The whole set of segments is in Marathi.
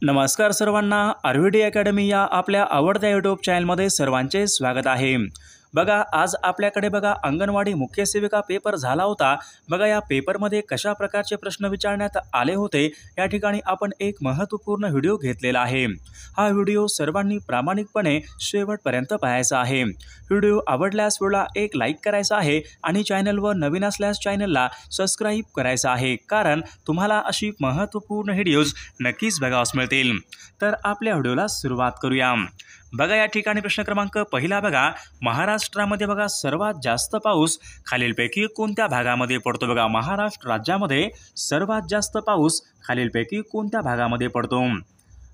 नमस्कार सर्वांना, आयुर्वेदिक अकॅडमी या आपल्या आवडत्या यूट्यूब चॅनलमध्ये सर्वांचे स्वागत आहे। बघा, आज आपल्याकडे बघा अंगणवाडी मुख्य सेविका पेपर झाला होता। बघा, या पेपरमध्ये कशा प्रकारचे प्रश्न विचारण्यात आले होते या ठिकाणी आपण एक महत्त्वपूर्ण व्हिडिओ घेतलेला आहे। हा व्हिडिओ सर्वांनी प्रामाणिकपणे शेवटपर्यंत पाहायचा आहे। व्हिडिओ आवडल्यास व्हिडिओला एक लाईक करायचा आहे आणि चॅनलवर नवीन असल्यास चॅनलला सबस्क्राईब करायचं आहे, कारण तुम्हाला अशी महत्त्वपूर्ण व्हिडिओज नक्कीच बघावयास मिळतील। तर आपल्या व्हिडिओला सुरुवात करूया। बघा, या ठिकाणी प्रश्न क्रमांक पहिला बघा, महाराष्ट्रामध्ये बघा सर्वात जास्त पाऊस खालीलपैकी कोणत्या भागामध्ये पडतो? बघा, महाराष्ट्र राज्यामध्ये सर्वात जास्त पाऊस खालीलपैकी कोणत्या भागामध्ये पडतो?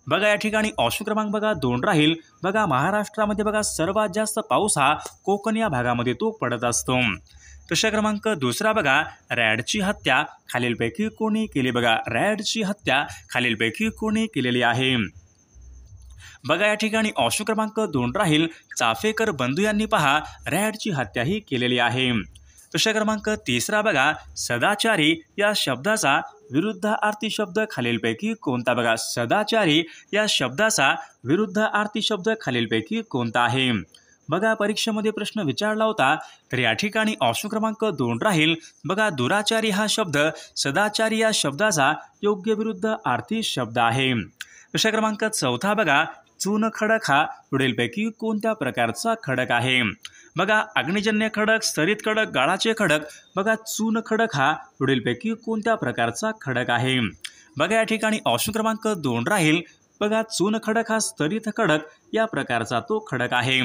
बघा, या ठिकाणी ऑप्शन क्रमांक बघा 2 राहील। बघा, महाराष्ट्रामध्ये बघा सर्वात जास्त पाऊस हा कोकण या भागामध्ये तो पडत असतो। प्रश्न क्रमांक दुसरा बघा, रॅडची हत्या खालीलपैकी कोणी केली? बघा, रॅडची हत्या खालीलपैकी कोणी केलेली आहे? बघा, या ठिकाणी ऑप्शन क्रमांक 2 राहील। चाफेकर बंधू यांनी पहा रॅडची हत्या ही केलेली आहे। प्रश्न क्रमांक तिसरा बघा, सदाचारी या शब्दाचा विरुद्धार्थी शब्द खालीलपैकी कोणता? बघा, सदाचारी या शब्दाचा विरुद्धार्थी शब्द खालीलपैकी कोणता आहे? बघा, परीक्षेमध्ये प्रश्न विचारला होता, तर या ठिकाणी ऑप्शन क्रमांक 2 राहील। बघा, दुराचारी हा शब्द सदाचारी या शब्दाचा योग्य विरुद्धार्थी शब्द आहे। प्रश्न क्रमांक चौथा बघा, चून खडक हा पुढीलपैकी कोणत्या प्रकारचा खडक आहे? बघा, अग्निजन्य खडक, स्तरित खडक, गाळाचे खडक। बघा, चून खडक हा पुढीलपैकी कोणत्या प्रकारचा खडक आहे? बघा, या ठिकाणी ऑप्शन क्रमांक 2 राहील। बघा, चून खडक हा स्तरित खडक या प्रकारचा तो खडक आहे।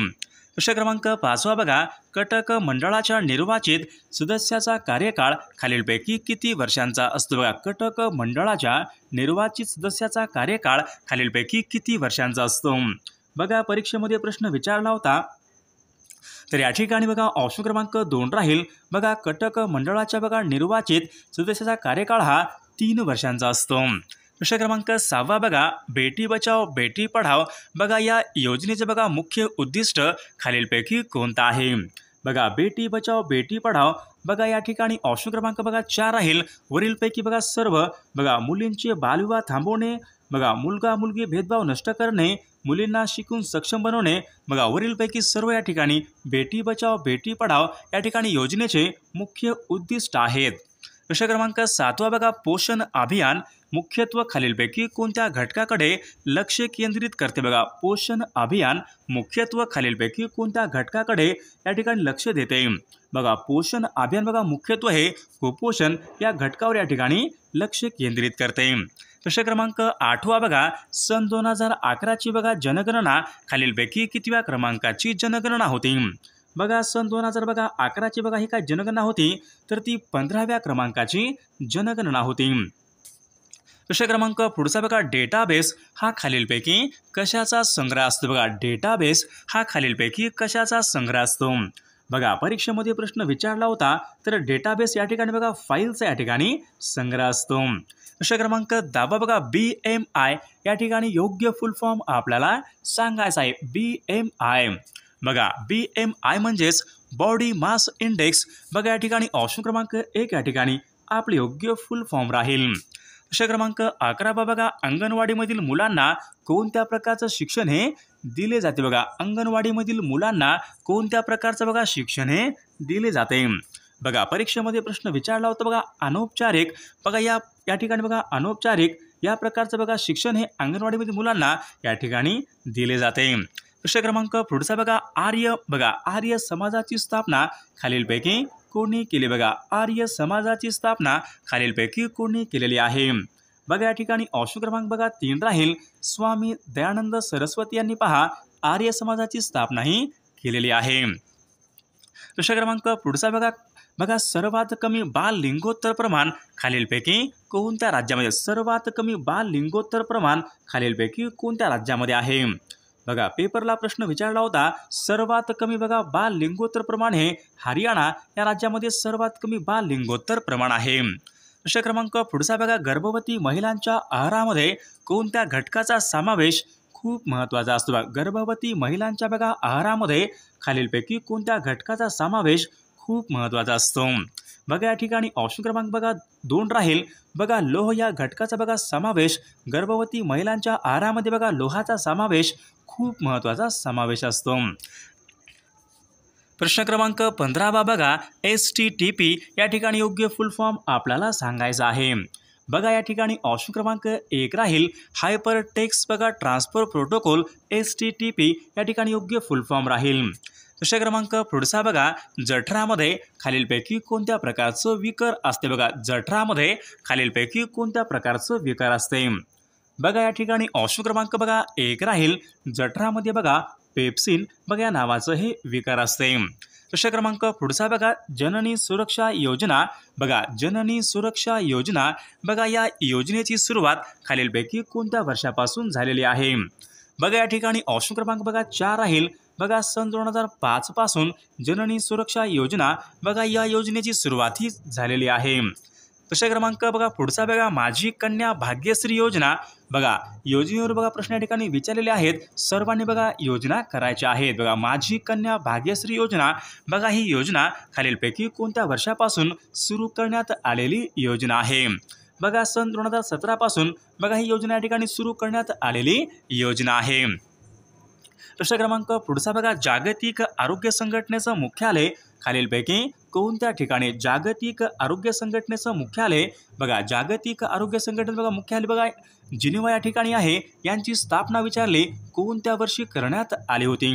प्रश्न क्रमांक 5 बघा, कटक मंडळाच्या निर्वाचित सदस्याचा कार्यकाळ खालीलपैकी किती वर्षांचा असतो? बघा, कटक मंडळाच्या निर्वाचित सदस्याचा कार्यकाळ खालीलपैकी किती वर्षांचा असतो? बघा, परीक्षेमध्ये प्रश्न विचारला होता, तर या ठिकाणी बघा ऑप्शन क्रमांक 2 राहील। बघा, कटक मंडळाच्या बघा निर्वाचित सदस्याचा कार्यकाळ हा 3 वर्षांचा असतो। प्रश्न क्रमांक 6 बघा, बेटी बचाओ बेटी पढाओ बघा या योजनेचे बघा मुख्य उद्दिष्ट खालीलपैकी कोणतं आहे? बघा, बेटी बचाओ बेटी पढाओ बघा या ठिकाणी ऑप्शन क्रमांक बघा 4 राहील। वरीलपैकी बघा सर्व बघा मुलींचे बालविवाह थांबवणे, बघा मुलगा मुलगी भेदभाव नष्ट करणे, मुलींना शिकून सक्षम बनवणे, बघा वरीलपैकी सर्व या ठिकाणी बेटी बचाओ बेटी पढाओ या ठिकाणी योजनेचे मुख्य उद्दिष्ट आहेत। प्रश्न क्रमांक 7 बघा, पोषण अभियान मुख्यत्व खालीलपैकी कोणत्या घटकाकडे लक्ष केंद्रित करते? बघा, पोषण अभियान मुख्यत्व खालीलपैकी कोणत्या घटकाकडे या ठिकाणी लक्ष देते? बघा, पोषण अभियान बघा मुख्यत्व हे कुपोषण या घटकावर या ठिकाणी लक्ष केंद्रित करते। प्रश्न क्रमांक 8 बघा, सन 2011ची बघा जनगणना खालीलपैकी कितव्या क्रमांकाची जनगणना होती? बघा, सन 2011ची बघा ही काय जनगणना होती, तर ती 15व्या क्रमांकाची जनगणना होती। प्रश्न क्रमांक पुढचा बघा, डेटाबेस हा खालीलपैकी कशाचा संग्रह असतो? बघा, डेटाबेस हा खालीलपैकी कशाचा संग्रह असतो? बघा, परीक्षेमध्ये प्रश्न विचारला होता, तर डेटाबेस या ठिकाणी बघा फाईलचा या ठिकाणी संग्रह असतो। प्रश्न क्रमांक 10 बघा, BMI या ठिकाणी योग्य फुल फॉर्म आपल्याला सांगायचा आहे। BMI बघा, BMI म्हणजेच बॉडी मास इंडेक्स बघा या ठिकाणी ऑप्शन क्रमांक 1 या ठिकाणी आपले योग्य फुल फॉर्म राहील। प्रश्न क्रमांक 11 बघा, अंगणवाडीमधील मुलांना कोणत्या प्रकारचं शिक्षण हे दिले जाते? बघा, अंगणवाडीमधील मुलांना कोणत्या प्रकारचं बघा शिक्षण हे दिले जाते? बघा, परीक्षेमध्ये प्रश्न विचारला होता बघा, अनौपचारिक बघा या ठिकाणी बघा अनौपचारिक या प्रकारचं बघा शिक्षण हे अंगणवाडीमधील मुलांना या ठिकाणी दिले जाते। प्रश्न क्रमांक पुढचा बघा, आर्य समाजाची स्थापना खालीलपैकी कोणी केली? बघा, आर्य समाजाची स्थापना खालीलपैकी कोणी केलेली आहे? बघा, या ठिकाणी ऑप्शन क्रमांक बघा 3 राहील। स्वामी दयानंद सरस्वती यांनी पहा आर्य समाजाची स्थापना ही केलेली आहे। प्रश्न क्रमांक पुढचा बघा, सर्वात कमी बाल लिंगोत्तर प्रमाण खालीलपैकी कोणत्या राज्यामध्ये? सर्वात कमी बाल लिंगोत्तर प्रमाण खालीलपैकी कोणत्या राज्यामध्ये आहे? बघा, पेपरला प्रश्न विचारला होता, सर्वात कमी बघा बाल लिंगोत्तर प्रमाण हे हरियाणा या राज्यामध्ये सर्वात कमी बाल लिंगोत्तर प्रमाण आहे। प्रश्न क्रमांक पुढचा बघा, गर्भवती महिलांच्या आहारामध्ये कोणत्या घटकाचा समावेश खूप महत्त्वाचा असतो? बघा, गर्भवती महिलांच्या बघा आहारामध्ये खालीलपैकी कोणत्या घटकाचा समावेश खूप महत्त्वाचा असतो? बघा या ठिकाणी ऑप्शन क्रमांक बघा 2 राहील बघा लोह या घटकाचा बघा समावेश गर्भवती महिलांच्या आहारामध्ये बघा लोहाचा समावेश खूप महत्त्वाचा समावेश असतो। प्रश्न क्रमांक 15 बघा STTP या ठिकाणी योग्य फुल फॉर्म आपल्याला सांगायचा आहे। बघा या ठिकाणी ऑप्शन क्रमांक 1 राहील हायपर टेक्स्ट बघा ट्रान्सफर प्रोटोकॉल STTP या ठिकाणी योग्य फुल फॉर्म राहील। प्रश्न क्रमांक पुढचा बघा जठरामध्ये खालीलपैकी कोणत्या प्रकारचं विकर असते बघा जठरामध्ये खालीलपैकी कोणत्या प्रकारचं विकर असते। बघा या ठिकाणी ऑप्शन क्रमांक बघा 1 राहील जठरामध्ये बघा पेप्सिन बघा या नावाचं हे विकार असते। प्रश्न क्रमांक पुढचा बघा जननी सुरक्षा योजना बघा जननी सुरक्षा योजना बघा या योजनेची सुरुवात खालीलपैकी कोणत्या वर्षापासून झालेली आहे। बघा या ठिकाणी ऑप्शन क्रमांक बघा 4 राहील बघा सन 2005 पासून जननी सुरक्षा योजना बघा या योजनेची सुरुवात ही झालेली आहे। प्रश्न क्रमांक बघा पुढचा बघा माझी कन्या भाग्यश्री योजना बघा योजनेवर बघा प्रश्न या ठिकाणी विचारलेले आहेत सर्वांनी बघा योजना करायच्या आहेत। बघा माझी कन्या भाग्यश्री योजना बघा ही योजना खालीलपैकी कोणत्या वर्षापासून सुरू करण्यात आलेली योजना आहे। बघा सन 2017 पासून बघा ही योजना या ठिकाणी सुरू करण्यात आलेली योजना आहे। प्रश्न क्रमांक पुढचा बघा जागतिक आरोग्य संघटनेचं मुख्यालय खालीलपैकी कोणत्या ठिकाणी जागतिक आरोग्य संघटनेचं मुख्यालय बघा जागतिक आरोग्य संघटनेचं बघा मुख्यालय बघा जिनिव्हा या ठिकाणी आहे। यांची स्थापना विचारली कोणत्या वर्षी करण्यात आली होती।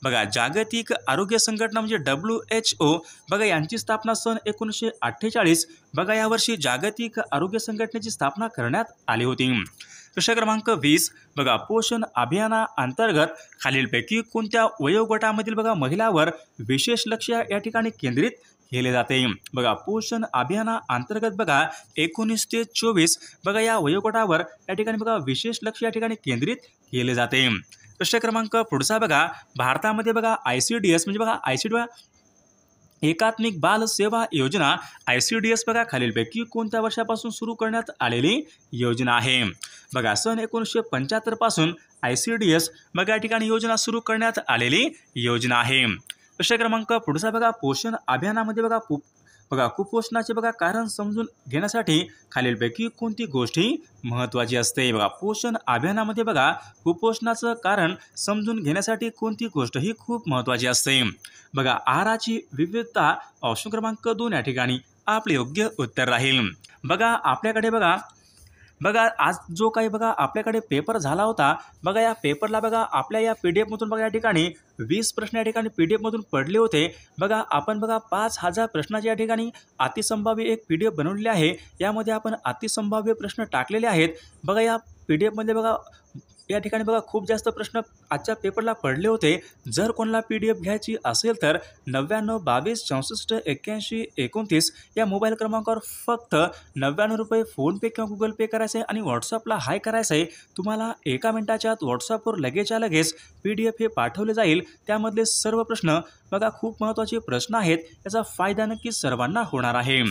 बघा जागतिक आरोग्य संघटना म्हणजे WHO बघा यांची स्थापना सन 1948 बघा यावर्षी जागतिक आरोग्य संघटनेची स्थापना करण्यात आली होती। प्रश्न क्रमांक 20 बघा पोषण अभियानाअंतर्गत खालीलपैकी कोणत्या वयोगटामधील बघा महिलांवर विशेष लक्ष या ठिकाणी केंद्रित केले जाते। बघा पोषण अभियानाअंतर्गत बघा 19 ते 24 बघा या वयोगटावर या ठिकाणी बघा विशेष लक्ष या ठिकाणी केंद्रित केले जाते। प्रश्न क्रमांक पुढचा बघा भारतामध्ये बघा ICDS म्हणजे बघा ICDS एकात्मिक बाल सेवा योजना ICDS बघा खालीलपैकी कोणत्या वर्षापासून सुरू करण्यात आलेली योजना आहे। बघा सन 1975 पासून ICDS बघा या ठिकाणी योजना सुरू करण्यात आलेली योजना आहे। प्रश्न क्रमांक पुढचा बघा पोषण अभियानामध्ये बघा कुपोषणाचे बघा कारण समजून घेण्यासाठी खालीलपैकी कोणती गोष्टी महत्त्वाची असते। बघा पोषण अभियानामध्ये बघा कुपोषणाचं कारण समजून घेण्यासाठी कोणती गोष्ट ही खूप महत्त्वाची असते। बघा आहाराची विविधता ऑप्शन क्रमांक 2 या ठिकाणी आपले योग्य उत्तर राहील। बघा आपल्याकडे बघा आज जो काही बघा आपल्याकडे पेपर झाला होता बघा या पेपरला बघा आपल्या या PDF मधून बघा या ठिकाणी 20 प्रश्न या ठिकाणी PDF मधून पडले होते। बघा आपण बघा 5000 प्रश्नाचे या ठिकाणी अतिसंभाव्य एक PDF बनवलेली आहे। यामध्ये आपण अतिसंभाव्य प्रश्न टाकलेले आहेत। बघा या PDF मध्ये बघा या ठिकाणी बघा खूप जास्त प्रश्न आजच्या पेपरला पडले होते। जर कोणाला PDF घ्यायची असेल तर 99 22 64 81 29 या मोबाईल क्रमांकावर फक्त 99 रुपये फोनपे किंवा गुगल पे करायचे आहे आणि व्हॉट्सअपला हाय करायचं आहे। तुम्हाला 1 मिनिटाच्या आत व्हॉट्सअपवर लगेचच्या लगेच PDF हे पाठवले जाईल। त्यामधले सर्व प्रश्न बघा खूप महत्त्वाचे प्रश्न आहेत। याचा फायदा नक्की सर्वांना होणार आहे।